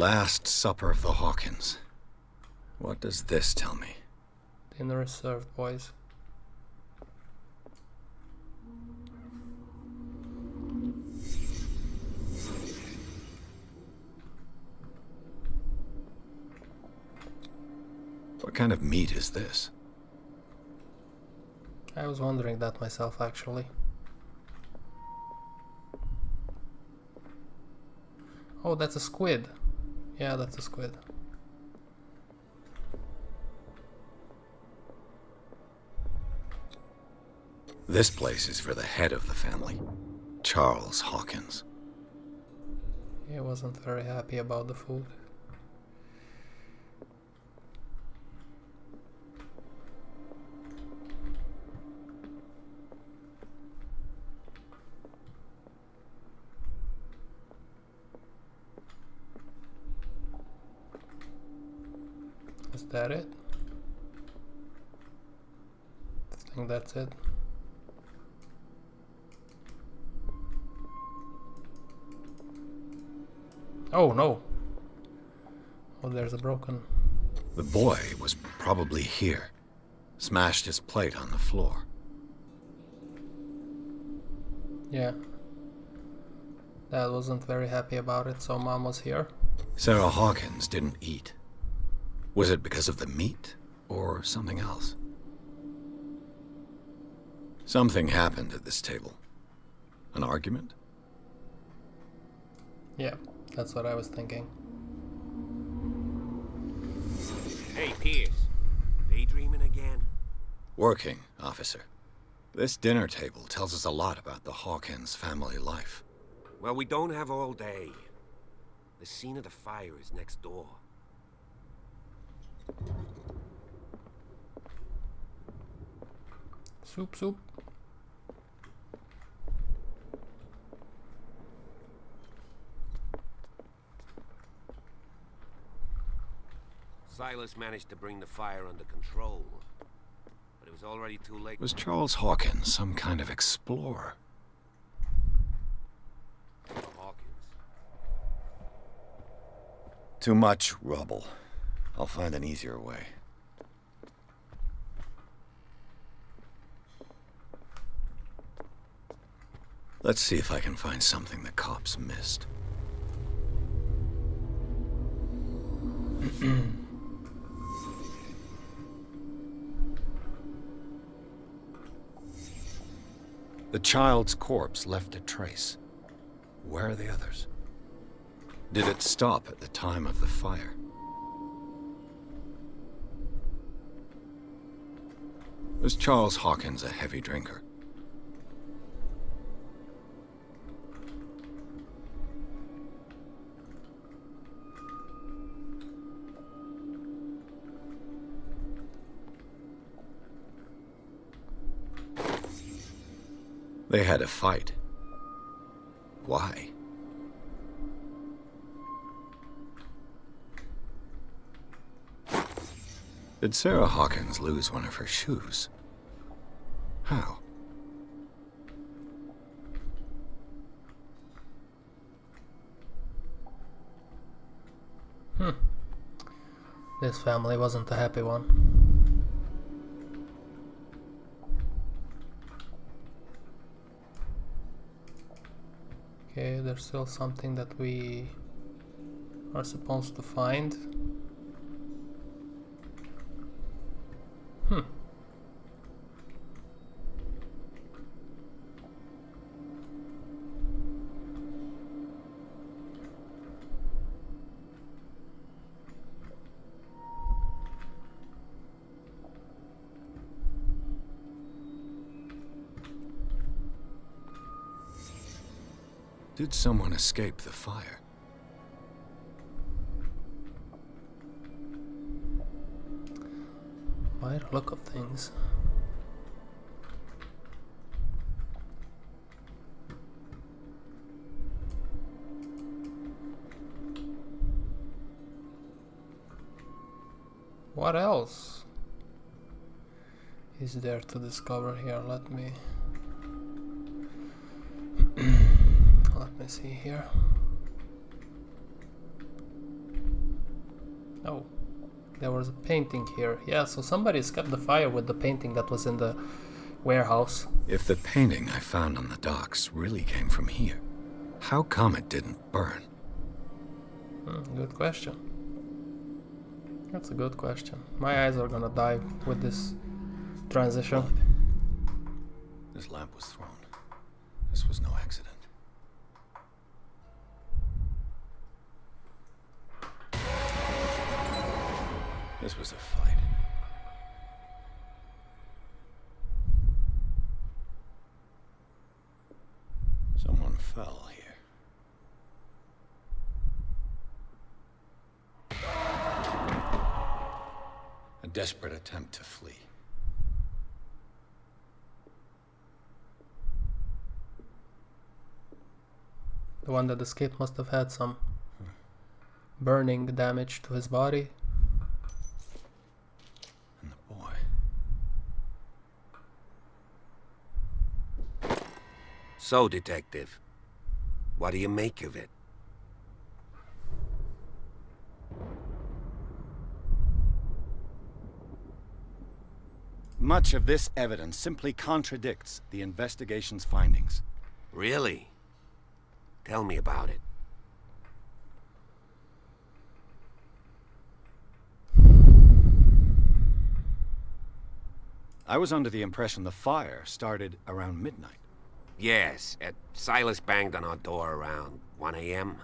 last supper of the Hawkins. What does this tell me? Dinner is served, boys. What kind of meat is this? I was wondering that myself, actually. Oh, that's a squid. Yeah, that's a squid. This place is for the head of the family, Charles Hawkins. He wasn't very happy about the food. Is that it? I think that's it. Oh no! Oh, there's a broken... The boy was probably here. Smashed his plate on the floor. Yeah. Dad wasn't very happy about it, so Mom was here. Sarah Hawkins didn't eat. Was it because of the meat, or something else? Something happened at this table. An argument? Yeah, that's what I was thinking. Hey, Pierce. Daydreaming again? Working, officer. This dinner table tells us a lot about the Hawkins family life. Well, we don't have all day. The scene of the fire is next door. Soup. Silas managed to bring the fire under control, but it was already too late. Was Charles Hawkins some kind of explorer? Hawkins. Too much rubble. I'll find an easier way. Let's see if I can find something the cops missed. The child's corpse left a trace. Where are the others? Did it stop at the time of the fire? Was Charles Hawkins a heavy drinker? They had a fight. Why? Did Sarah Hawkins lose one of her shoes? How? This family wasn't a happy one. Okay, there's still something that we are supposed to find. Did someone escape the fire? By the look of things. What else is there to discover here? Let me see here. Oh, there was a painting here. Yeah, so somebody's kept the fire with the painting that was in the warehouse. If the painting I found on the docks really came from here, how come it didn't burn? Good question. That's a good question. My eyes are gonna die with this transition. This lamp was thrown. This was no accident. This was a fight. Someone fell here. A desperate attempt to flee. The one that escaped must have had some burning damage to his body. And the boy. So, Detective, what do you make of it? Much of this evidence simply contradicts the investigation's findings. Really? Tell me about it. I was under the impression the fire started around midnight. Yes, Silas banged on our door around 1 a.m.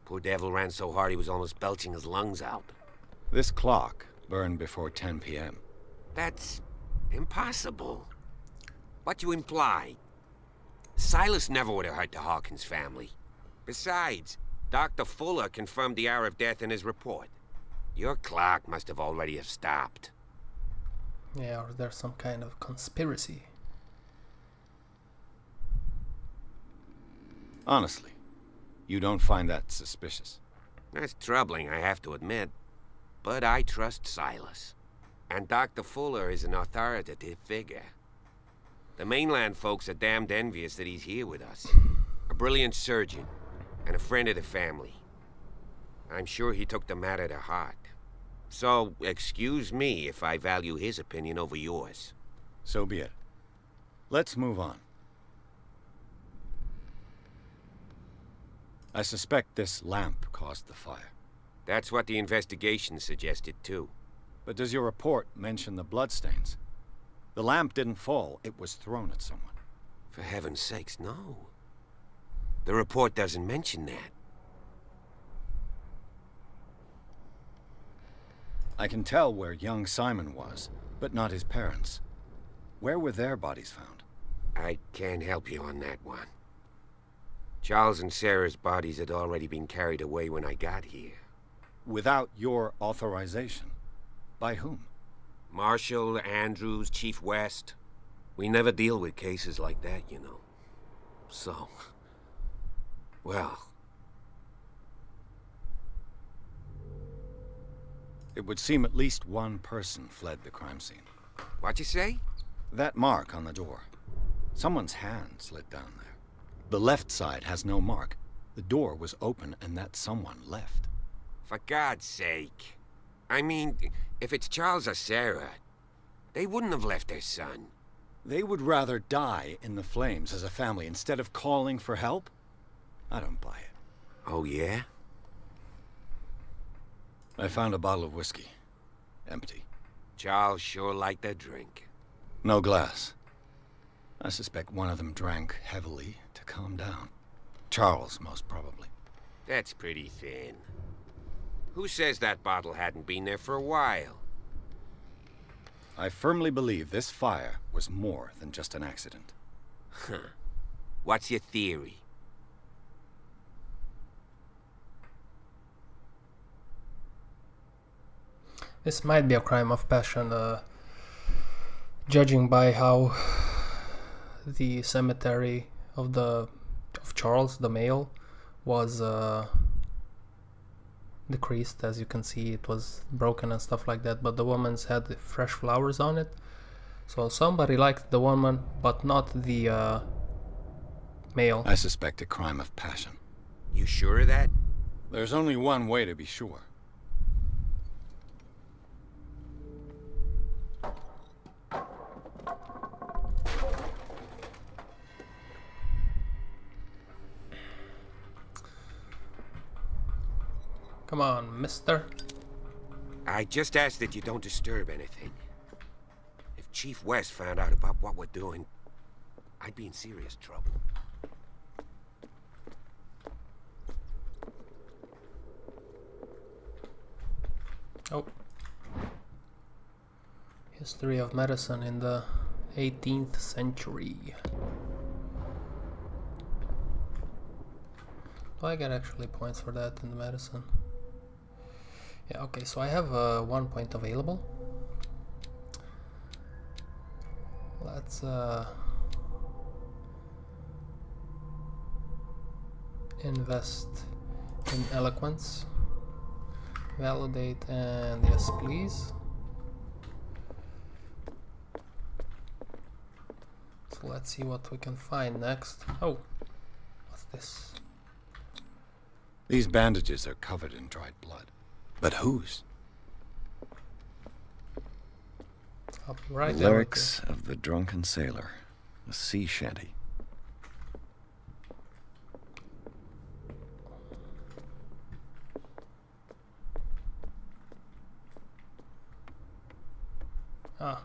Poor devil ran so hard he was almost belching his lungs out. This clock burned before 10 p.m. That's impossible. What you imply? Silas never would have hurt the Hawkins family. Besides, Dr. Fuller confirmed the hour of death in his report. Your clock must have already have stopped. Yeah, or there's some kind of conspiracy. Honestly, you don't find that suspicious? That's troubling, I have to admit. But I trust Silas. And Dr. Fuller is an authoritative figure. The mainland folks are damned envious that he's here with us. A brilliant surgeon, and a friend of the family. I'm sure he took the matter to heart. So, excuse me if I value his opinion over yours. So be it. Let's move on. I suspect this lamp caused the fire. That's what the investigation suggested, too. But does your report mention the bloodstains? The lamp didn't fall, it was thrown at someone. For heaven's sakes, no. The report doesn't mention that. I can tell where young Simon was, but not his parents. Where were their bodies found? I can't help you on that one. Charles and Sarah's bodies had already been carried away when I got here. Without your authorization? By whom? Marshall, Andrews, Chief West. We never deal with cases like that, you know. So... well... It would seem at least one person fled the crime scene. What you say? That mark on the door. Someone's hand slid down there. The left side has no mark. The door was open and that someone left. For God's sake. I mean, if it's Charles or Sarah, they wouldn't have left their son. They would rather die in the flames as a family instead of calling for help? I don't buy it. Oh, yeah? I found a bottle of whiskey. Empty. Charles sure liked a drink. No glass. I suspect one of them drank heavily to calm down. Charles, most probably. That's pretty thin. Who says that bottle hadn't been there for a while? I firmly believe this fire was more than just an accident. Huh. What's your theory? This might be a crime of passion, judging by how the cemetery of Charles, the male, was decreased. As you can see, it was broken and stuff like that, but the woman's had fresh flowers on it. So somebody liked the woman, but not the male. I suspect a crime of passion. You sure of that? There's only one way to be sure. Come on, mister. I just ask that you don't disturb anything. If Chief West found out about what we're doing, I'd be in serious trouble. Oh. History of medicine in the 18th century. Do I get actually points for that in the medicine? Yeah, okay, so I have 1 point available. Let's invest in eloquence. Validate, and yes please. So let's see what we can find next. Oh, what's this? These bandages are covered in dried blood. But whose? I'll be right The there with lyrics of the drunken sailor. A sea shanty. you. Ah,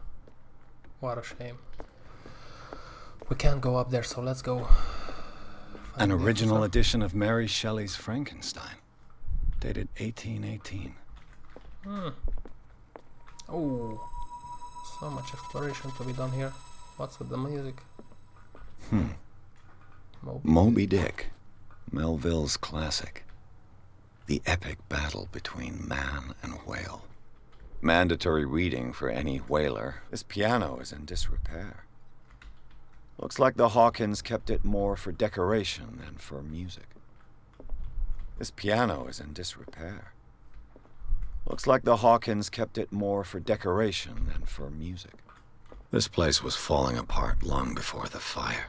what a shame. We can't go up there, so let's go. An find the original officer. edition of Mary Shelley's Frankenstein. Dated 1818. Oh, so much exploration to be done here. What's with the music? Moby Dick. Melville's classic. The epic battle between man and whale. Mandatory reading for any whaler. This piano is in disrepair. Looks like the Hawkins kept it more for decoration than for music. This piano is in disrepair. Looks like the Hawkins kept it more for decoration than for music. This place was falling apart long before the fire.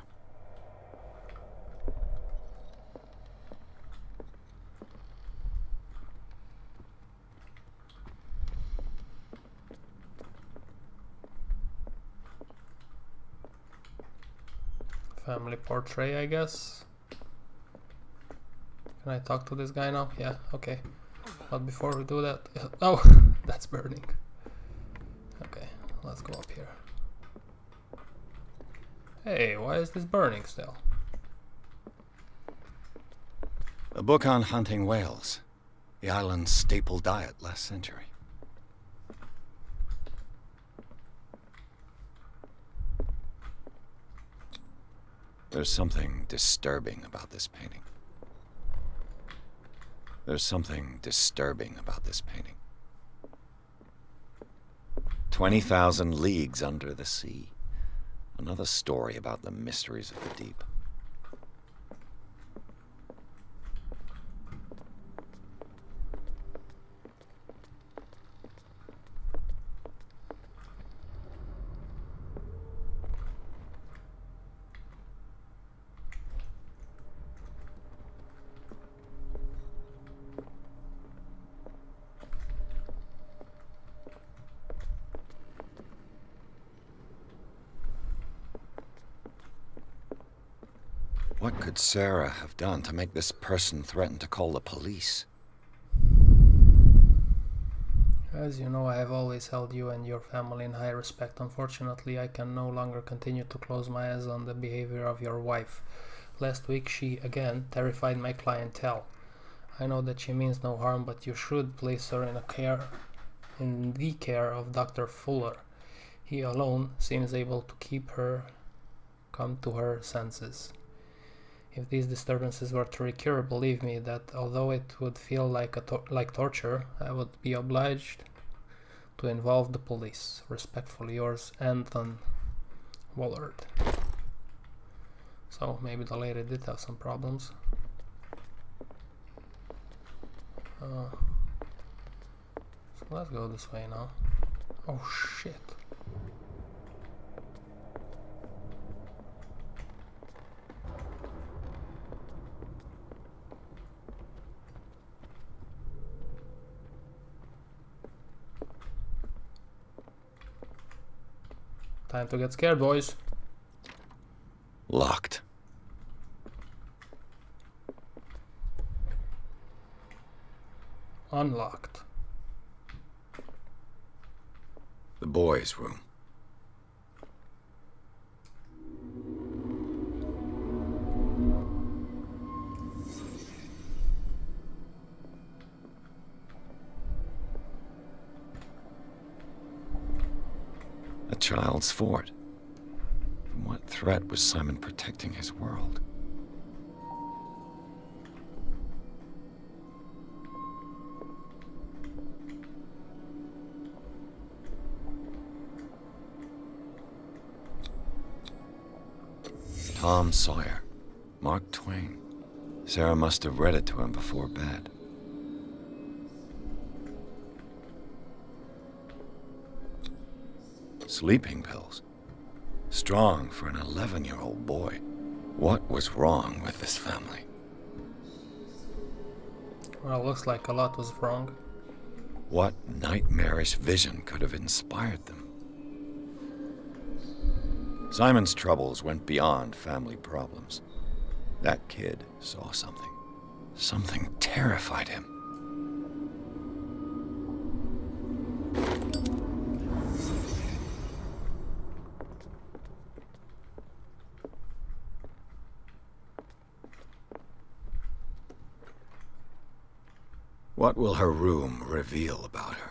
Family portrait, I guess. Can I talk to this guy now? Yeah, okay. But before we do that... Oh, that's burning. Okay, let's go up here. Hey, why is this burning still? A book on hunting whales. The island's staple diet last century. There's something disturbing about this painting. There's something disturbing about this painting. 20,000 leagues under the sea. Another story about the mysteries of the deep. What could Sarah have done to make this person threaten to call the police? As you know, I have always held you and your family in high respect. Unfortunately, I can no longer continue to close my eyes on the behavior of your wife. Last week, she again terrified my clientele. I know that she means no harm, but you should place her in the care of Dr. Fuller. He alone seems able to keep her come to her senses. If these disturbances were to recur, believe me that although it would feel like torture, I would be obliged to involve the police. Respectfully yours, Anton Wallard. So maybe the lady did have some problems. So let's go this way now. Oh shit. Time to get scared, boys. Locked. Unlocked. The boys' room. A child's fort. From what threat was Simon protecting his world? Tom Sawyer. Mark Twain. Sarah must have read it to him before bed. Sleeping pills. Strong for an 11-year-old boy. What was wrong with this family? Well, looks like a lot was wrong. What nightmarish vision could have inspired them? Simon's troubles went beyond family problems. That kid saw something. Something terrified him. What will her room reveal about her?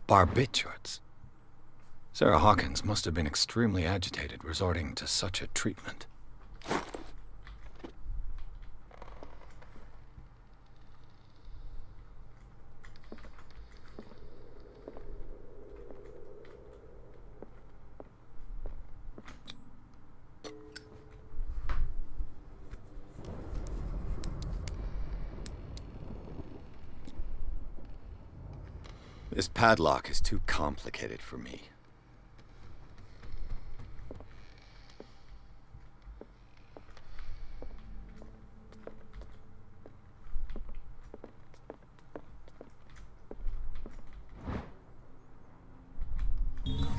Barbiturates. Sarah Hawkins must have been extremely agitated resorting to such a treatment. This padlock is too complicated for me.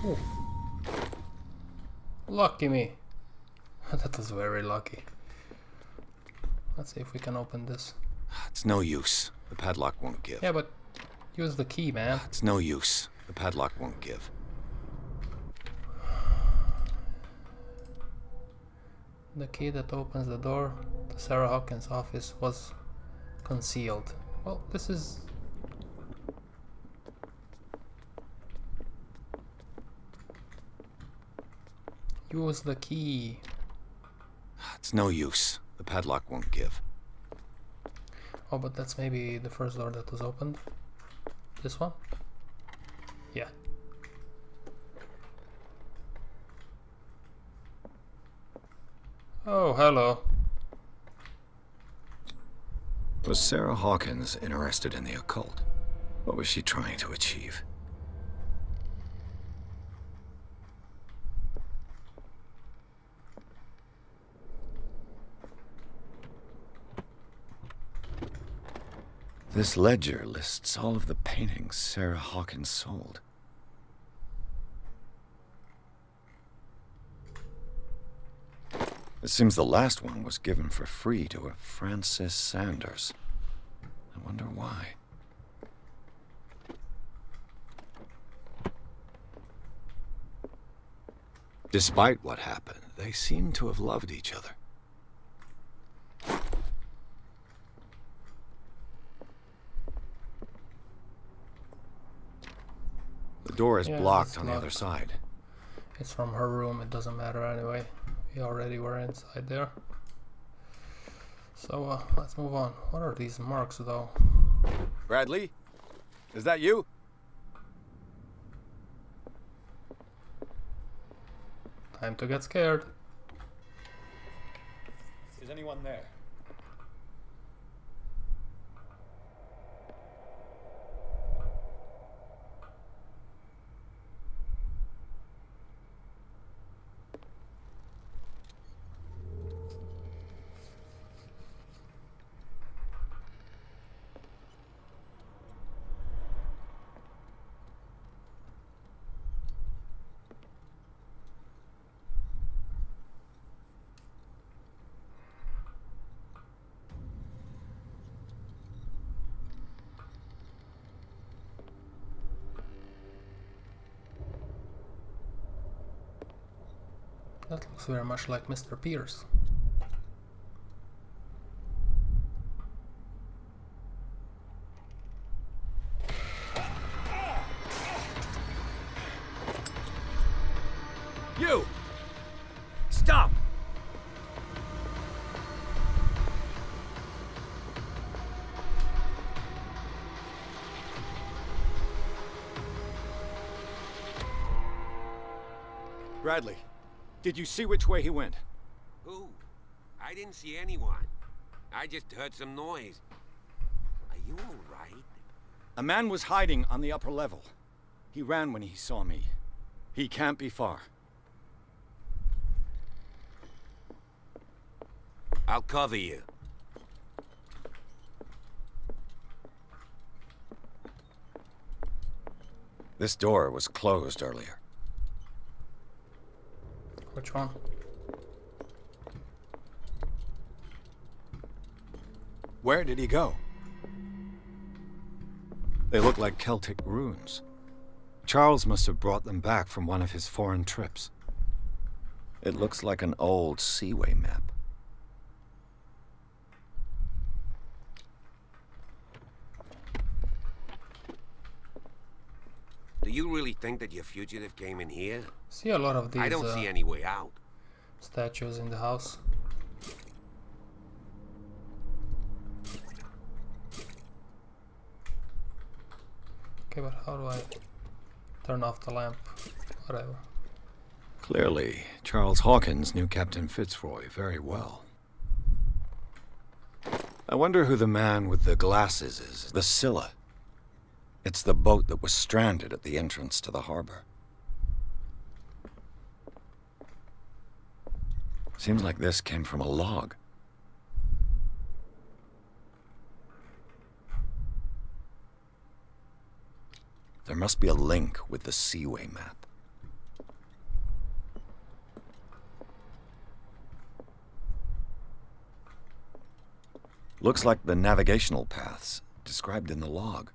Ooh. Lucky me. That was very lucky. Let's see if we can open this. It's no use. The padlock won't give. Yeah, but use the key, man. It's no use. The padlock won't give. The key that opens the door to Sarah Hawkins' office was concealed. Well, this is... Use the key. It's no use. The padlock won't give. Oh, but that's maybe the first door that was opened. This one? Yeah. Oh, hello. Was Sarah Hawkins interested in the occult? What was she trying to achieve? This ledger lists all of the paintings Sarah Hawkins sold. It seems the last one was given for free to a Francis Sanders. I wonder why. Despite what happened, they seem to have loved each other. The door is blocked on the other side. It's from her room, it doesn't matter anyway. We already were inside there. So, let's move on. What are these marks, though? Bradley? Is that you? Time to get scared. Is anyone there? That looks very much like Mr. Pierce. You! Stop! Bradley, did you see which way he went? Who? I didn't see anyone. I just heard some noise. Are you all right? A man was hiding on the upper level. He ran when he saw me. He can't be far. I'll cover you. This door was closed earlier. Which one? Where did he go? They look like Celtic runes. Charles must have brought them back from one of his foreign trips. It looks like an old seaway map. Do you really think that your fugitive came in here? See a lot of these I don't see any way out. statues in the house. Okay, but how do I turn off the lamp? Whatever. Clearly, Charles Hawkins knew Captain Fitzroy very well. I wonder who the man with the glasses is. The Scylla. It's the boat that was stranded at the entrance to the harbor. Seems like this came from a log. There must be a link with the Seaway map. Looks like the navigational paths described in the log.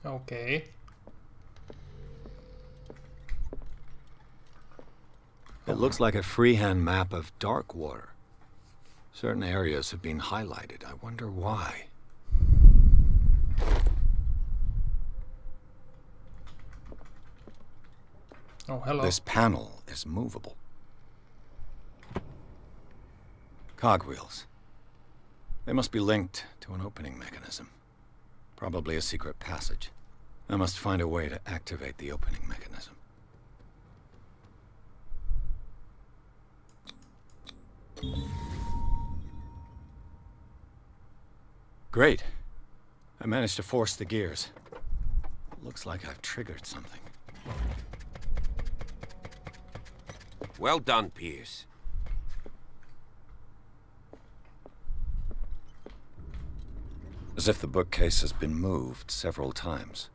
Okay. It looks like a freehand map of dark water. Certain areas have been highlighted. I wonder why. Oh, hello. This panel is movable. Cogwheels. They must be linked to an opening mechanism. Probably a secret passage. I must find a way to activate the opening mechanism. Great. I managed to force the gears. Looks like I've triggered something. Well done, Pierce. As if the bookcase has been moved several times.